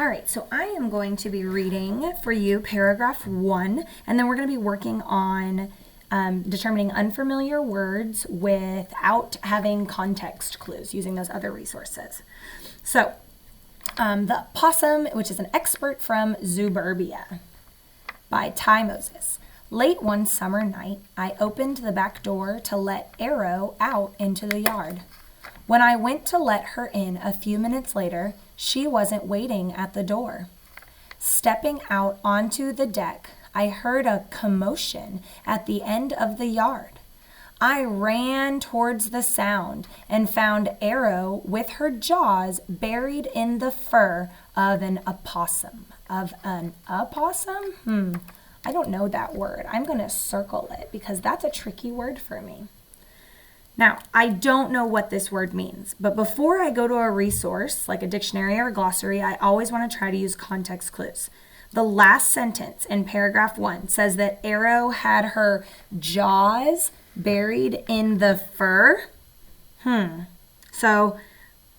All right, so I am going to be reading for you paragraph 1, and then we're going to be working on determining unfamiliar words without having context clues, using those other resources. So, The Possum, which is an expert from Zooburbia, by Ty Moses. Late one summer night, I opened the back door to let Arrow out into the yard. When I went to let her in a few minutes later, she wasn't waiting at the door. Stepping out onto the deck, I heard a commotion at the end of the yard. I ran towards the sound and found Arrow with her jaws buried in the fur of an opossum. Of an opossum? I don't know that word. I'm going to circle it because that's a tricky word for me. Now, I don't know what this word means, but before I go to a resource like a dictionary or a glossary, I always want to try to use context clues. The last sentence in paragraph 1 says that Arrow had her jaws buried in the fur. So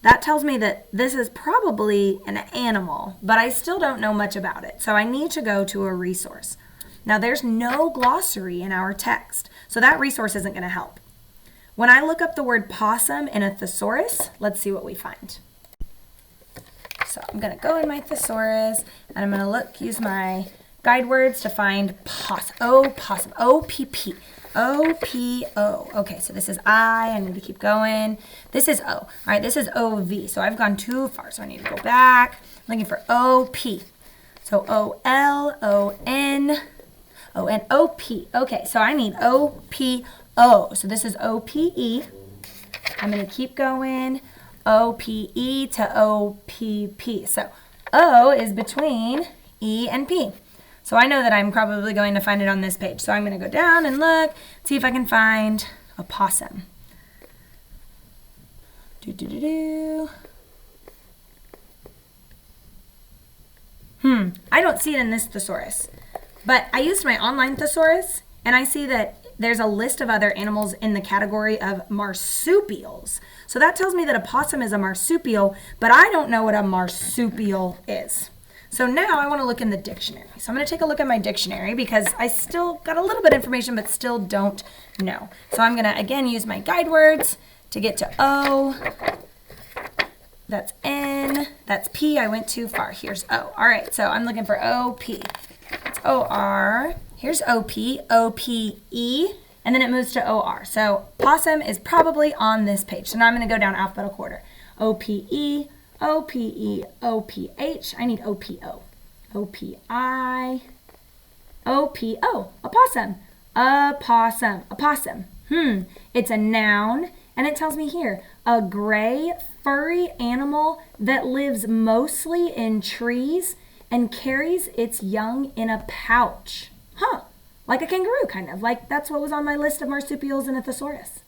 that tells me that this is probably an animal, but I still don't know much about it. So I need to go to a resource. Now, there's no glossary in our text, so that resource isn't going to help. When I look up the word possum in a thesaurus, let's see what we find. So I'm going to go in my thesaurus, and I'm going to use my guide words to find possum. Possum. O-P-P. O-P-O. Okay, so this is I need to keep going. This is O. All right, this is O-V. So I've gone too far, so I need to go back. I'm looking for O-P. So O-L-O-N. O-N-O-P. Okay, so I need O-P-O. So this is O-P-E. I'm going to keep going. O-P-E to O-P-P. So O is between E and P. So I know that I'm probably going to find it on this page. So I'm going to go down and look, see if I can find a possum. I don't see it in this thesaurus. But I used my online thesaurus, and I see that there's a list of other animals in the category of marsupials. So that tells me that a possum is a marsupial, but I don't know what a marsupial is. So now I want to look in the dictionary. So I'm going to take a look at my dictionary because I still got a little bit of information, but still don't know. So I'm going to, again, use my guide words to get to O. That's N. That's P. I went too far. Here's O. All right, so I'm looking for O-P. It's O-R. Here's O-P, O-P-E, and then it moves to O-R. So possum is probably on this page. So now I'm going to go down alphabetical order. O-P-E, O-P-E, O-P-H. I need O-P-O. O-P-I, O-P-O. A possum. A possum. A possum. It's a noun, and it tells me here, a gray, furry animal that lives mostly in trees and carries its young in a pouch. Like a kangaroo, kind of. Like that's what was on my list of marsupials in a thesaurus.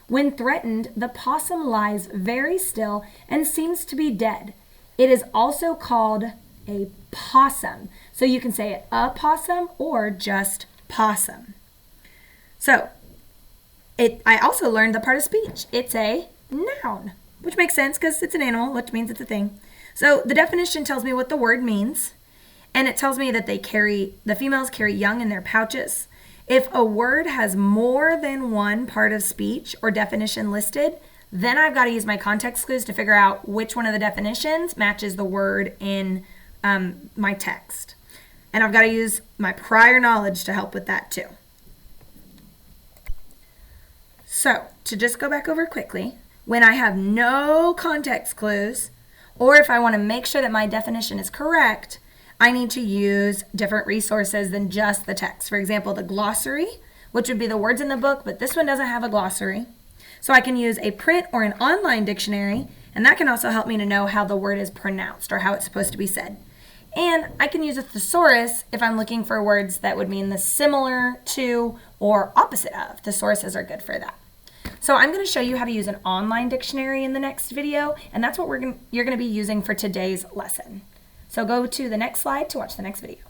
When threatened, the possum lies very still and seems to be dead. It is also called a possum. So you can say it a possum or just possum. So I also learned the part of speech. It's a noun, which makes sense because it's an animal, which means it's a thing. So the definition tells me what the word means. And it tells me that the females carry young in their pouches. If a word has more than one part of speech or definition listed, then I've got to use my context clues to figure out which one of the definitions matches the word in my text. And I've got to use my prior knowledge to help with that too. So, to just go back over quickly, when I have no context clues, or if I want to make sure that my definition is correct, I need to use different resources than just the text. For example, the glossary, which would be the words in the book, but this one doesn't have a glossary. So I can use a print or an online dictionary, and that can also help me to know how the word is pronounced or how it's supposed to be said. And I can use a thesaurus if I'm looking for words that would mean the similar to or opposite of. Thesauruses are good for that. So I'm going to show you how to use an online dictionary in the next video, and that's what you're going to be using for today's lesson. So go to the next slide to watch the next video.